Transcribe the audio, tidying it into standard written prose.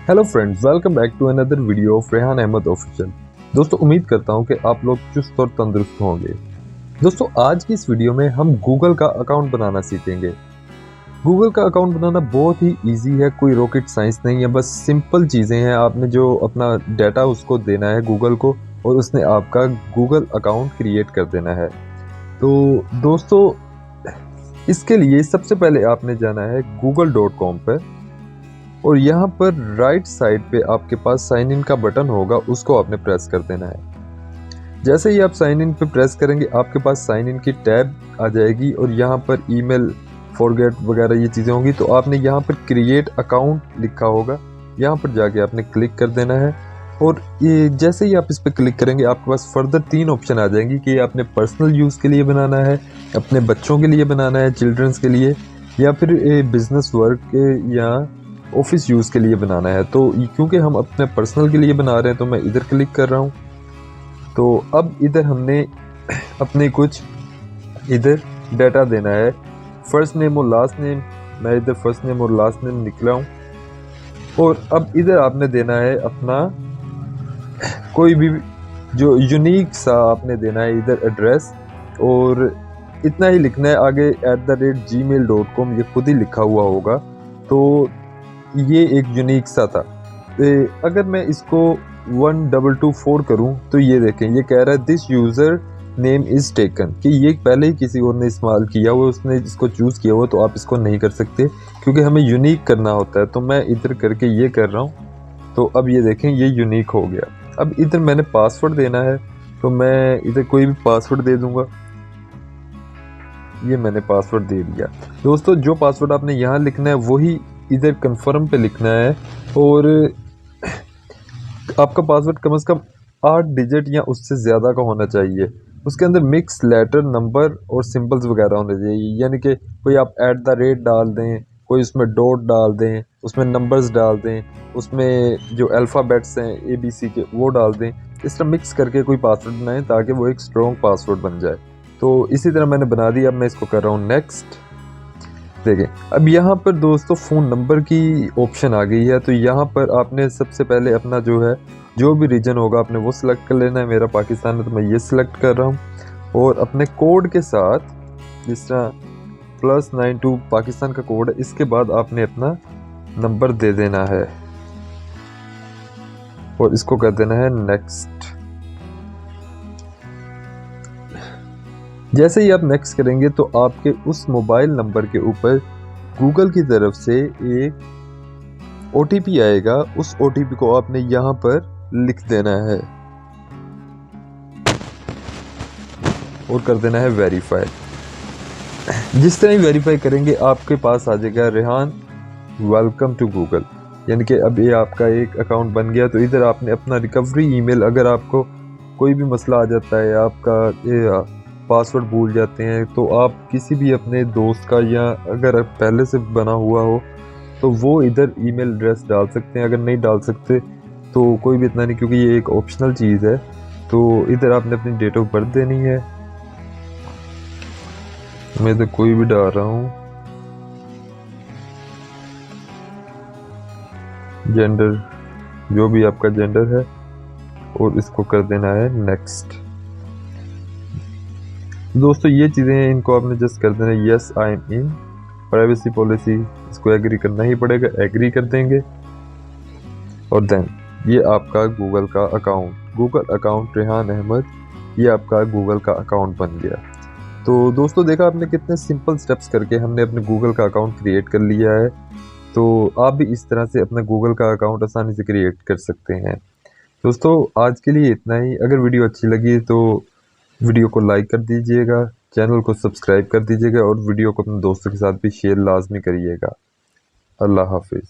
Hello friends, welcome back to another video of Rehan Ahmed official. दोस्तों, उम्मीद करता हूं कि आप लोग चुस्त और तंदुरुस्त होंगे। दोस्तों, आज की इस वीडियो में हम गूगल का अकाउंट बनाना सीखेंगे। गूगल का अकाउंट बनाना बहुत ही इजी है, कोई रॉकेट साइंस नहीं है, बस सिंपल चीज़ें हैं। आपने जो अपना डाटा उसको देना है गूगल को, और उसने आपका गूगल अकाउंट क्रिएट कर देना है। तो दोस्तों, इसके लिए सबसे पहले आपने जाना है google.com पर, और यहाँ पर राइट साइड पे आपके पास साइन इन का बटन होगा, उसको आपने प्रेस कर देना है। जैसे ही आप साइन इन पे प्रेस करेंगे, आपके पास साइन इन की टैब आ जाएगी और यहाँ पर ईमेल फॉरगेट वगैरह ये चीज़ें होंगी। तो आपने यहाँ पर क्रिएट अकाउंट लिखा होगा, यहाँ पर जाके आपने क्लिक कर देना है। और ये जैसे ही आप इस पर क्लिक करेंगे, आपके पास फर्दर 3 ऑप्शन आ जाएंगी कि आपने पर्सनल यूज़ के लिए बनाना है, अपने बच्चों के लिए बनाना है, चिल्ड्रंस के लिए, या फिर बिजनेस वर्क या ऑफिस यूज़ के लिए बनाना है। तो क्योंकि हम अपने पर्सनल के लिए बना रहे हैं, तो मैं इधर क्लिक कर रहा हूँ। तो अब इधर हमने अपने कुछ इधर डाटा देना है, फर्स्ट नेम और लास्ट नेम। मैं इधर फर्स्ट नेम और लास्ट नेम निकला हूँ। और अब इधर आपने देना है अपना कोई भी जो यूनिक सा आपने देना है इधर एड्रेस, और इतना ही लिखना है। आगे @gmail.com ये खुद ही लिखा हुआ होगा। तो ये एक यूनिक सा था। अगर मैं इसको 1224 करूं, तो ये देखें, ये कह रहा है this user name is taken, कि ये पहले ही किसी और ने इस्तेमाल किया हुआ, उसने इसको चूज़ किया हुआ। तो आप इसको नहीं कर सकते, क्योंकि हमें यूनिक करना होता है। तो मैं इधर करके ये कर रहा हूँ। तो अब ये देखें, ये यूनिक हो गया। अब इधर मैंने पासवर्ड देना है, तो मैं इधर कोई भी पासवर्ड दे दूंगा। ये मैंने पासवर्ड दे दिया। दोस्तों, जो पासवर्ड आपने यहाँ लिखना है वही इधर कंफर्म पे लिखना है। और आपका पासवर्ड कम से कम 8 डिजिट या उससे ज़्यादा का होना चाहिए। उसके अंदर मिक्स लेटर, नंबर और सिंबल्स वगैरह होने चाहिए। यानी कि कोई आप @ डाल दें, कोई उसमें डॉट डाल दें, उसमें नंबर्स डाल दें, उसमें जो अल्फ़ाबेट्स हैं ABC के वो डाल दें। इस तरह मिक्स करके कोई पासवर्ड बनाएं, ताकि वो एक स्ट्रॉन्ग पासवर्ड बन जाए। तो इसी तरह मैंने बना दिया। अब मैं इसको कर रहा हूँ नेक्स्ट। देखें, अब यहाँ पर दोस्तों फ़ोन नंबर की ऑप्शन आ गई है। तो यहाँ पर आपने सबसे पहले अपना जो है, जो भी रीजन होगा आपने वो सिलेक्ट कर लेना है। मेरा पाकिस्तान है, तो मैं ये सिलेक्ट कर रहा हूँ। और अपने कोड के साथ, जिस तरह +92 पाकिस्तान का कोड है, इसके बाद आपने अपना नंबर दे देना है और इसको कर देना है नेक्स्ट। जैसे ही आप नेक्स्ट करेंगे, तो आपके उस मोबाइल नंबर के ऊपर गूगल की तरफ से एक OTP आएगा। उस OTP को आपने यहाँ पर लिख देना है और कर देना है वेरीफाई। जिस तरह ही वेरीफाई करेंगे, आपके पास आ जाएगा रेहान वेलकम टू गूगल, यानी कि अब ये आपका एक अकाउंट बन गया। तो इधर आपने अपना रिकवरी ईमेल, अगर आपको कोई भी मसला आ जाता है, आपका पासवर्ड भूल जाते हैं, तो आप किसी भी अपने दोस्त का, या अगर पहले से बना हुआ हो, तो वो इधर ईमेल एड्रेस डाल सकते हैं। अगर नहीं डाल सकते तो कोई भी इतना नहीं, क्योंकि ये एक ऑप्शनल चीज़ है। तो इधर आपने अपनी डेट ऑफ बर्थ देनी है। मैं इधर कोई भी डाल रहा हूँ। जेंडर, जो भी आपका जेंडर है, और इसको कर देना है नेक्स्ट। दोस्तों, ये चीज़ें हैं, इनको आपने जस्ट कर देना है yes I am in. Privacy policy, इसको एग्री करना ही पड़ेगा, एग्री कर देंगे। और देन ये आपका गूगल का account, Google account Rehan Ahmed, ये आपका गूगल का अकाउंट बन गया। तो दोस्तों, देखा आपने कितने सिंपल स्टेप्स करके हमने अपने गूगल का अकाउंट क्रिएट कर लिया है। तो आप भी इस तरह से अपना गूगल का अकाउंट आसानी से क्रिएट कर सकते हैं। दोस्तों, आज के लिए इतना ही। अगर वीडियो अच्छी लगी तो वीडियो को लाइक कर दीजिएगा, चैनल को सब्सक्राइब कर दीजिएगा, और वीडियो को अपने दोस्तों के साथ भी शेयर लाजमी करिएगा। अल्लाह हाफिज़।